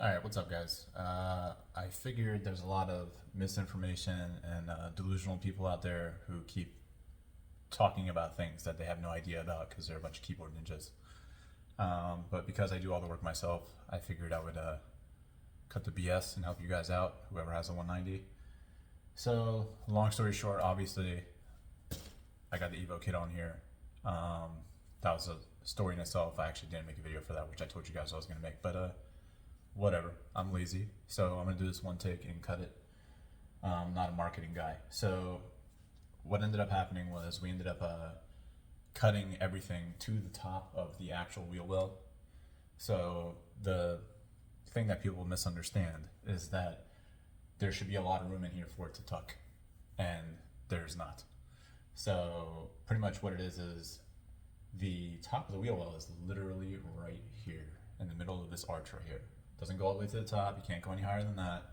All right, what's up, guys? I figured there's a lot of misinformation and delusional people out there who keep talking about things that they have no idea about because they're a bunch of keyboard ninjas. But because I do all the work myself, I figured I would cut the BS and help you guys out, whoever has a 190. So, long story short, obviously, I got the Evo kit on here. That was a story in itself. I actually didn't make a video for that, which I told you guys I was going to make, but whatever. I'm lazy, so I'm gonna do this one take and cut it. I'm not a marketing guy. So what ended up happening was we ended up cutting everything to the top of the actual wheel well. So the thing that people misunderstand is that there should be a lot of room in here for it to tuck, and there's not. So pretty much what it is the top of the wheel well is literally right here in the middle of this arch right here. Doesn't go all the way to the top. You can't go any higher than that.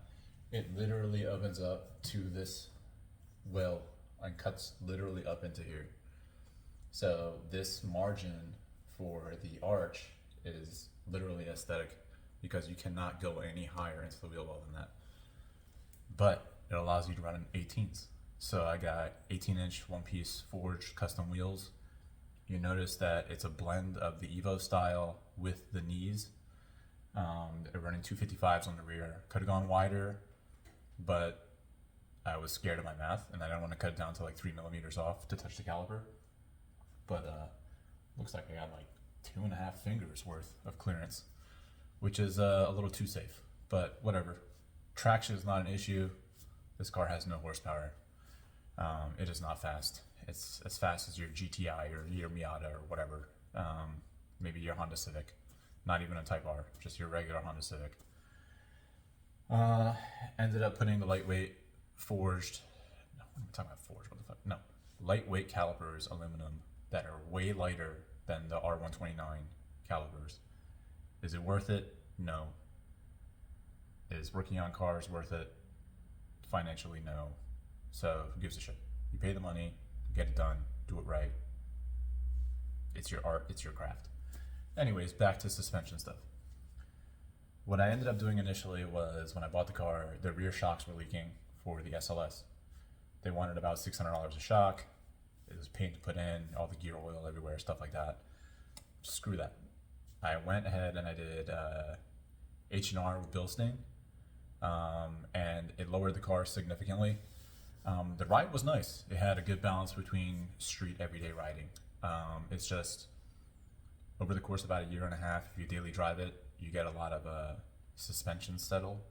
It literally opens up to this well and cuts literally up into here. So this margin for the arch is literally aesthetic because you cannot go any higher into the wheel well than that. But it allows you to run in 18s. So I got 18-inch one-piece forged custom wheels. You notice that it's a blend of the Evo style with the knees. They're running 255s on the rear. Could have gone wider, but I was scared of my math and I didn't want to cut it down to like 3 millimeters off to touch the caliper. But looks like I got like 2.5 fingers worth of clearance, which is a little too safe, but whatever. Traction is not an issue. This car has no horsepower. It is not fast. It's as fast as your GTI or your Miata or whatever. Maybe your Honda Civic. Not even a Type R, just your regular Honda Civic. Ended up putting the lightweight forged, no, what am I talking about forged, what the fuck? No, lightweight calipers, aluminum, that are way lighter than the R129 calipers. Is it worth it? No. Is working on cars worth it? Financially, no. So who gives a shit? You pay the money, get it done, do it right. It's your art, it's your craft. Anyways, back to suspension stuff. What I ended up doing initially was when I bought the car, the rear shocks were leaking for the SLS. They wanted about $600 a shock. It was a pain to put in, all the gear oil everywhere, stuff like that. Screw that. I went ahead and I did H&R with Bilstein, and it lowered the car significantly. The ride was nice. It had a good balance between street everyday riding. It's just over the course of about 1.5 years, if you daily drive it, you get a lot of suspension settle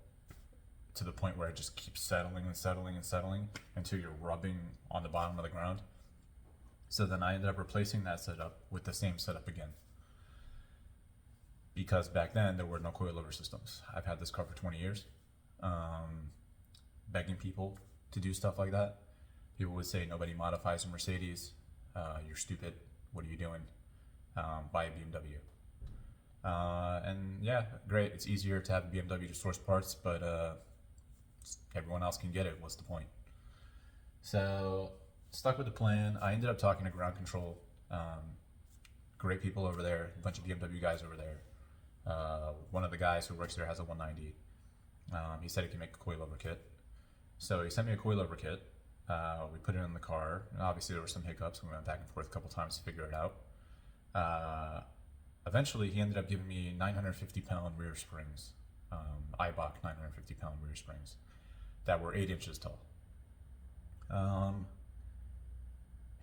to the point where it just keeps settling and settling and settling until you're rubbing on the bottom of the ground. So then I ended up replacing that setup with the same setup again. Because back then there were no coilover systems. I've had this car for 20 years. Begging people to do stuff like that. People would say nobody modifies a Mercedes. You're stupid. What are you doing? Buy a BMW. And yeah, great. It's easier to have a BMW to source parts, but everyone else can get it. What's the point? So stuck with the plan. I ended up talking to ground control. Great people over there. A bunch of BMW guys over there. One of the guys who works there has a 190. He said he can make a coilover kit. So he sent me a coilover kit. We put it in the car, and obviously there were some hiccups. We went back and forth a couple times to figure it out. Eventually he ended up giving me 950-pound rear springs, eibach 950-pound rear springs that were 8 inches tall.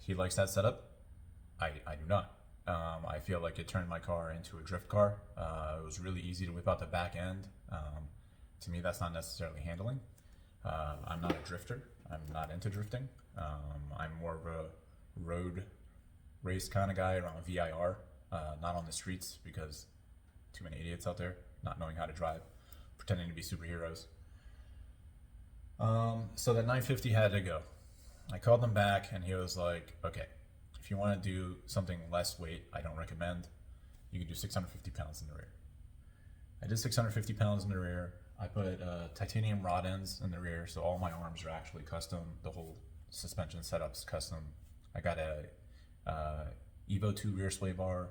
He likes that setup. I do not. I feel like it turned my car into a drift car. It was really easy to whip out the back end. To me, that's not necessarily handling. I'm not a drifter. I'm not into drifting. I'm more of a road race kind of guy around VIR, not on the streets because too many idiots out there not knowing how to drive, pretending to be superheroes. So that 950 had to go. I called them back and he was like, okay, if you want to do something less weight, I don't recommend. You can do 650 pounds in the rear. I did 650 pounds in the rear. I put titanium rod ends in the rear, so all my arms are actually custom. The whole suspension setup's custom. I got a Evo 2 rear sway bar,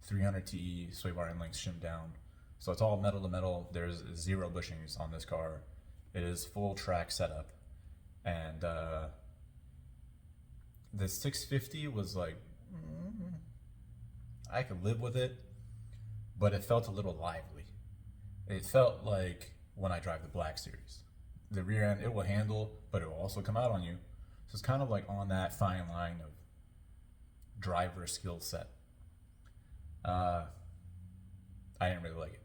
300 TE sway bar end links shimmed down, So it's all metal to metal. There's 0 bushings on this car. It is full track setup. And the 650 was like, I could live with it, but it felt a little lively. It felt like when I drive the Black Series. The rear end, it will handle, but it will also come out on you. So it's kind of like on that fine line of driver skill set. I didn't really like it.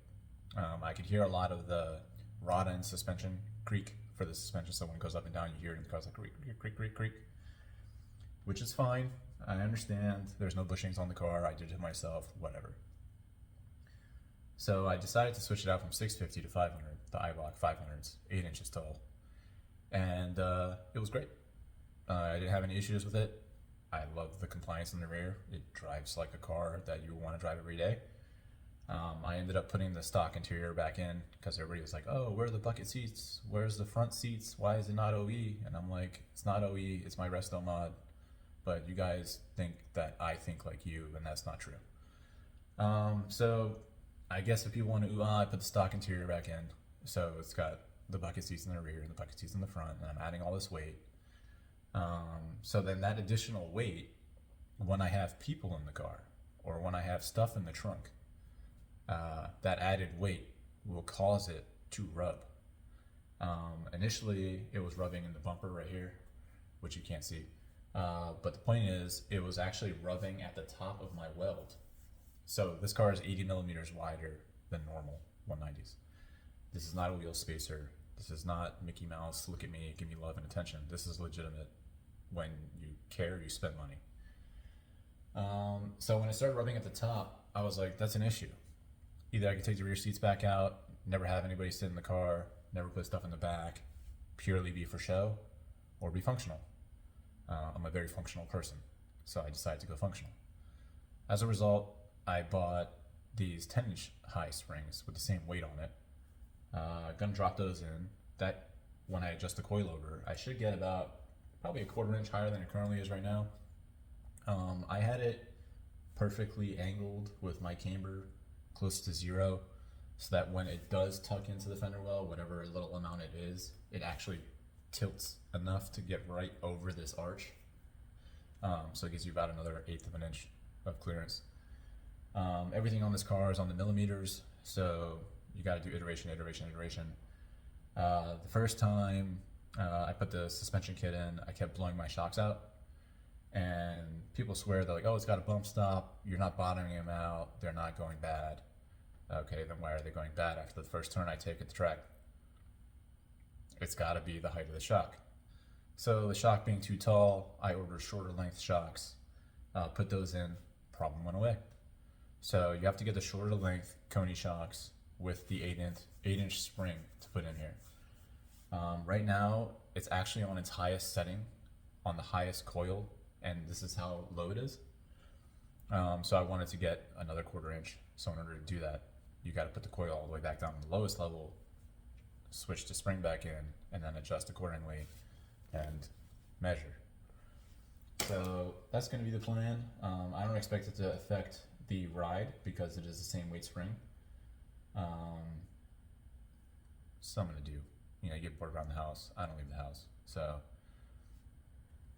I could hear a lot of the rod end suspension creak for the suspension. So when it goes up and down, you hear it in the car's like creak, creak, creak, creak, creak, which is fine. I understand there's no bushings on the car. I did it myself, whatever. So I decided to switch it out from 650 to 500, the eibach 500s, 8 inches tall. And it was great. I didn't have any issues with it. I love the compliance in the rear. It drives like a car that you want to drive every day. I ended up putting the stock interior back in because everybody was like, oh, where are the bucket seats? Where's the front seats? Why is it not OE? And I'm like, it's not OE, it's my resto mod. But you guys think that I think like you, and that's not true. So I guess if people want to, I put the stock interior back in. So it's got the bucket seats in the rear and the bucket seats in the front, and I'm adding all this weight. So then that additional weight, when I have people in the car or when I have stuff in the trunk, that added weight will cause it to rub. Initially, it was rubbing in the bumper right here, which you can't see. But the point is, it was actually rubbing at the top of my weld. So this car is 80 millimeters wider than normal 190s. This is not a wheel spacer. This is not Mickey Mouse, look at me, give me love and attention. This is legitimate. When you care, you spend money. So when it started rubbing at the top, I was like, that's an issue. Either I could take the rear seats back out, never have anybody sit in the car, never put stuff in the back, purely be for show, or be functional. I'm a very functional person, so I decided to go functional. As a result, I bought these 10-inch high springs with the same weight on it. Gonna drop those in. That, when I adjust the coilover, I should get about probably a 1/4 inch higher than it currently is right now. I had it perfectly angled with my camber close to 0, so that when it does tuck into the fender well, whatever little amount it is, it actually tilts enough to get right over this arch. So it gives you about another 1/8 of an inch of clearance. Everything on this car is on the millimeters, so you got to do iteration. The first time I put the suspension kit in, I kept blowing my shocks out, and people swear they're like, oh, it's got a bump stop, you're not bottoming them out, they're not going bad. Okay, then why are they going bad after the first turn I take at the track? It's got to be the height of the shock. So the shock being too tall, I ordered shorter length shocks, put those in, problem went away. So you have to get the shorter length koni shocks with the 8-inch spring to put in here. Right now, it's actually on its highest setting, on the highest coil, and this is how low it is. So I wanted to get another 1/4 inch. So in order to do that, you got to put the coil all the way back down to the lowest level, switch the spring back in, and then adjust accordingly and measure. So that's going to be the plan. I don't expect it to affect the ride because it is the same weight spring. So I'm going to do, you get bored around the house. I don't leave the house. So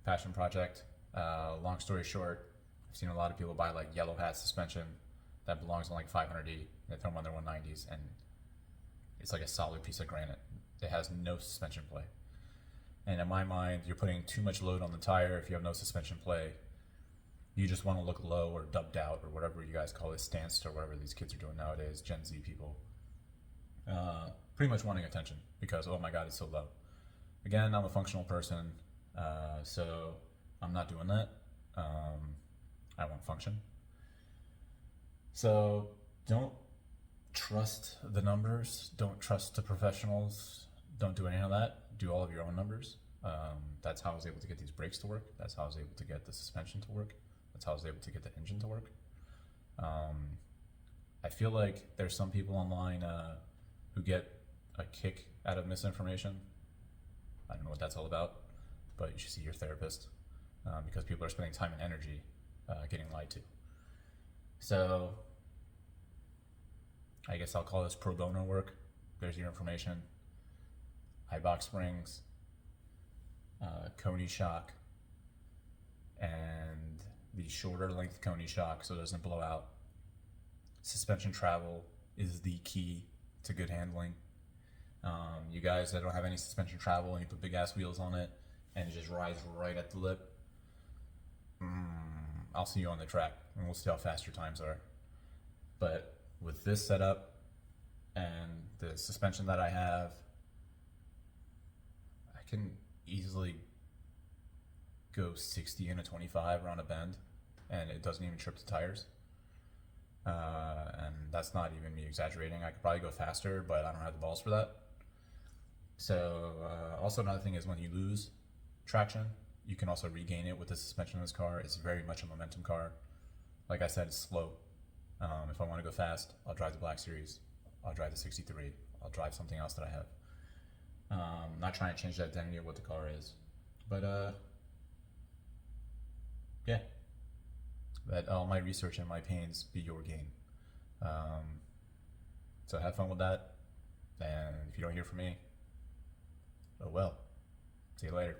passion project. Long story short, I've seen a lot of people buy like yellow hat suspension that belongs on like 500E. They throw them on their 190s, and it's like a solid piece of granite. It has no suspension play. And in my mind, you're putting too much load on the tire if you have no suspension play. You just want to look low or dubbed out or whatever you guys call it, stanced or whatever these kids are doing nowadays, Gen Z people. Pretty much wanting attention because, oh my God, it's so low. Again, I'm a functional person, so I'm not doing that. I want function. So don't trust the numbers. Don't trust the professionals. Don't do any of that. Do all of your own numbers. That's how I was able to get these brakes to work. That's how I was able to get the suspension to work. That's how I was able to get the engine to work. I feel like there's some people online who get a kick out of misinformation. I don't know what that's all about, but you should see your therapist because people are spending time and energy getting lied to. So I guess I'll call this pro bono work. There's your information. Eibach springs, koni shock, and the shorter length koni shock so it doesn't blow out. Suspension travel is the key to good handling. You guys that don't have any suspension travel and you put big ass wheels on it and it just rides right at the lip, I'll see you on the track and we'll see how fast your times are. But with this setup and the suspension that I have, I can easily go 60 in a 25 around a bend and it doesn't even trip the tires. And that's not even me exaggerating. I could probably go faster, but I don't have the balls for that. So also another thing is when you lose traction, you can also regain it with the suspension of this car. It's very much a momentum car. Like I said, it's slow. If I want to go fast, I'll drive the Black Series. I'll drive the 63. I'll drive something else that I have. Not trying to change the identity of what the car is. But yeah. Let all my research and my pains be your gain. So have fun with that. And if you don't hear from me, oh well. See you later.